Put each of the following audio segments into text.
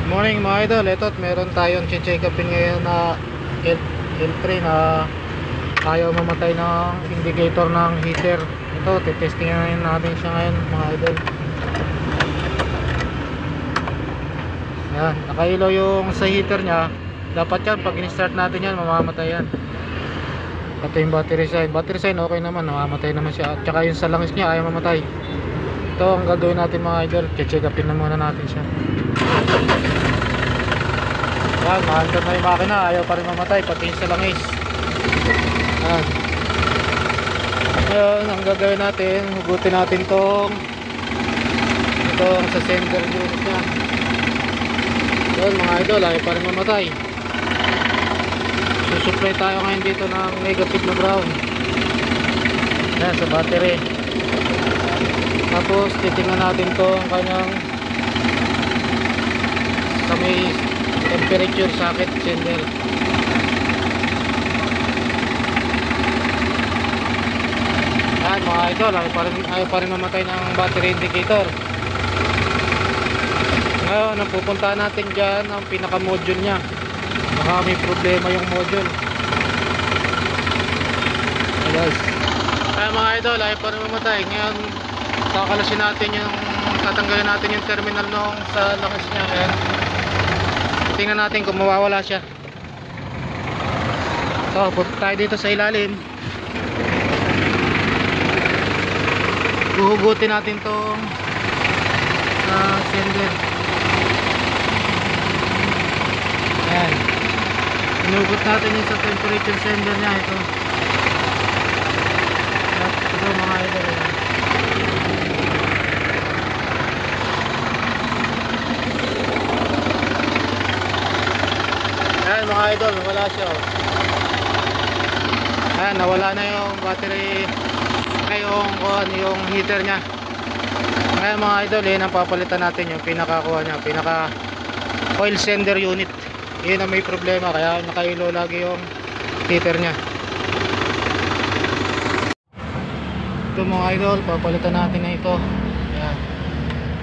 Morning mga idol, ito't meron tayong check upin ngayon na L3 na ayaw mamatay ng indicator ng heater. Ito, titesting natin siya ngayon mga idol. Yan, nakailaw yung sa heater nya. Dapat yan, pag in-start natin yan, mamamatay yan. Pati yung battery sign okay naman, mamamatay naman siya. At saka yung sa langis nya ayaw mamatay. Ito ang gagawin natin mga idol, check upin na muna natin siya. Yan, mahandar na yung makina, ayaw pa rin mamatay, pati yung sa langis. Yan. Ngayon, ang gagawin natin, hugutin natin itong sa sender unit nya. Yan mga idol, ayaw pa rin mamatay. Susupply tayo ngayon dito ng negative na ground. Yan, sa battery. Tapos, titingnan natin itong kanyang sa may temperature socket sender. Yan mga idol, ayaw pa rin mamatay ng battery indicator. Ngayon, ang pupuntahan natin dyan ang pinaka module nya. Baka may problema yung module. Ayan, kaya mga idol, ayaw pa rin mamatay. Ngayon, kakalasin natin yung tatanggalin natin yung terminal nung sa lakas nya. Ayan, tingnan natin kung mawawala siya. So, punta tayo dito sa ilalim. Huhugutin natin tong sa sender. Ayan, inugot natin yung sa temperature sender nya. Ito mga idol. Ayan mga idol, wala siya oh. Ayan, nawala na yung battery, yung heater nya. Ayan mga idol, yun ang papalitan natin, yung pinakakuha nya, pinaka oil sender unit. Yun ang may problema, kaya nakailo lagi yung heater nya. Ito mga idol, papalitan natin na ito. Ayan,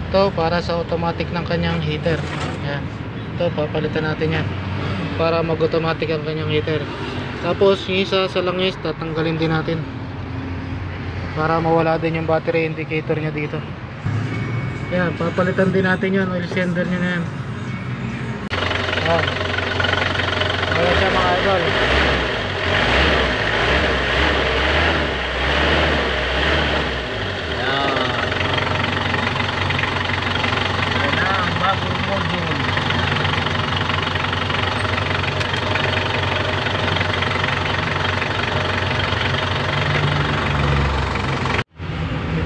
ito para sa automatic ng kanyang heater. Ayan, ito papalitan natin yan para mag automatic ang kanyang heater. Tapos yung isa sa langis tatanggalin din natin para mawala din yung battery indicator nya dito. Ayan, papalitan din natin yan, oil sender nya na yan. Ayan, ayan siya mga idol.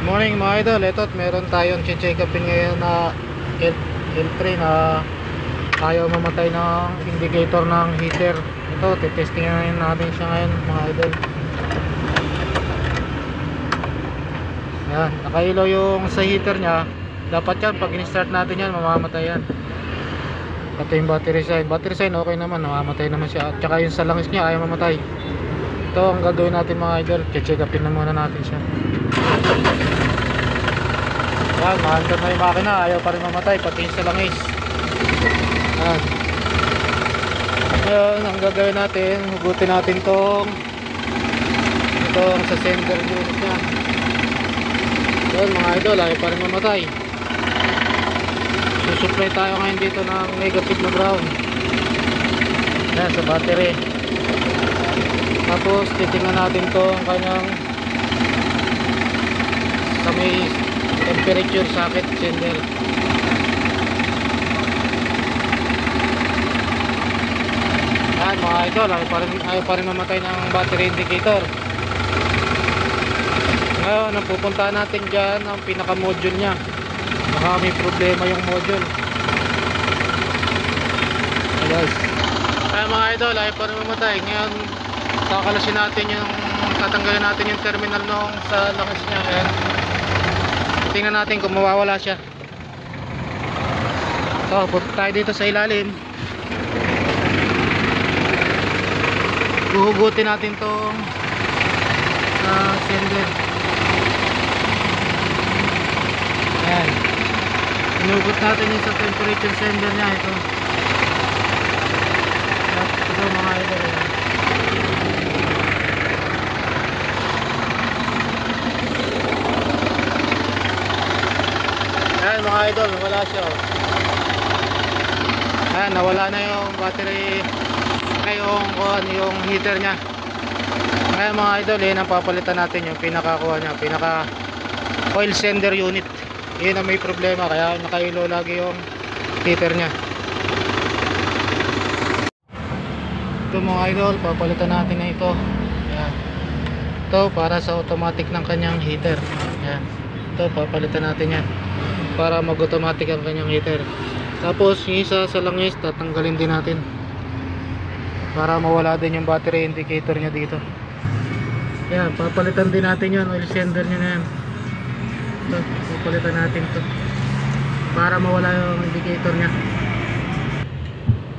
Morning mga idol, ito't meron tayong check upin ngayon na L3 na ayaw mamatay ng indicator ng heater. Ito, titesting natin siya ngayon mga idol. Yan, nakailaw yung sa heater nya. Dapat yan, pag in-start natin yan, mamamatay yan. Pati yung battery sign okay naman, mamamatay naman siya. At saka yung sa langis nya ayaw mamatay. Ito ang gagawin natin mga idol, check upin na muna natin siya. Yan, mahandar na yung makina, ayaw pa rin mamatay, pati yung sa langis. Yan. Ngayon, ang gagawin natin, hugutin natin itong sa sender unit nya. Yan mga idol, ayaw pa rin mamatay. Susupply tayo ngayon dito ng negative na ground. Yan, sa battery. Tapos, titingnan natin itong kanyang sa may temperature socket sender. Yan mga idol, ayaw pa rin mamatay ng battery indicator. Ngayon, ang pupuntahan natin dyan ang pinaka module nya. Baka may problema yung module. Ayan, kaya mga idol, ayaw pa rin mamatay. Ngayon, kakalasin natin yung tatanggalin natin yung terminal nung sa lakas nya. Ayan, tingnan natin kung mawawala siya. So, punta tayo dito sa ilalim. Huhugutin natin tong sender. Ayan, Inugot natin yung sa temperature sender niya. Ito mga idol, yan. Ayan mga idol, wala siya, oh. Ayan, nawala na yung battery ay yung heater nya. Ayan mga idol, yun ang papalitan natin, yung pinakakuha nya, pinaka oil sender unit. Yun ang may problema, kaya nakailo lagi yung heater nya. Ito mga idol, papalitan natin na ito. Ayan. Ito para sa automatic ng kanyang heater. Ayan. Ito papalitan natin yan para mag automatic ang kanyang heater. Tapos yung isa sa langis tatanggalin din natin para mawala din yung battery indicator nya dito. Ayan, papalitan din natin yan, oil sender nya na yan. Ito, papalitan natin ito para mawala yung indicator nya.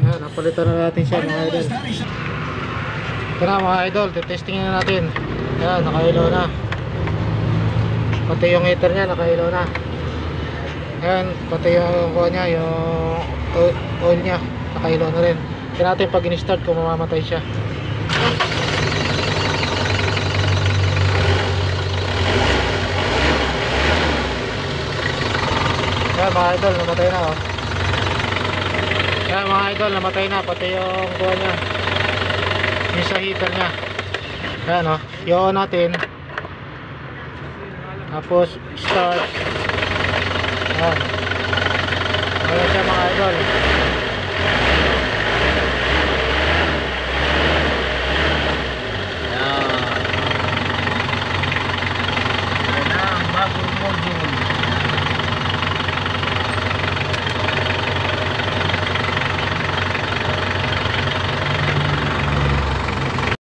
Ayan, napalitan na natin siya mga idol. Ito na mga idol, testing na natin. Ayan, nakailaw na. Pati yung heater nya nakailaw na. Ayan, pati yung kuha nya, yung oil nya nakailaw na rin. Tignan natin pag in-start kung mamamatay siya. Ayan mga idol, namatay na, oh. Ayan mga idol, namatay na pati yung kuha nya, yung sa heater nya. Ayan, oh, i-on natin. Tapos start. Ayan, ayan siya mga idol.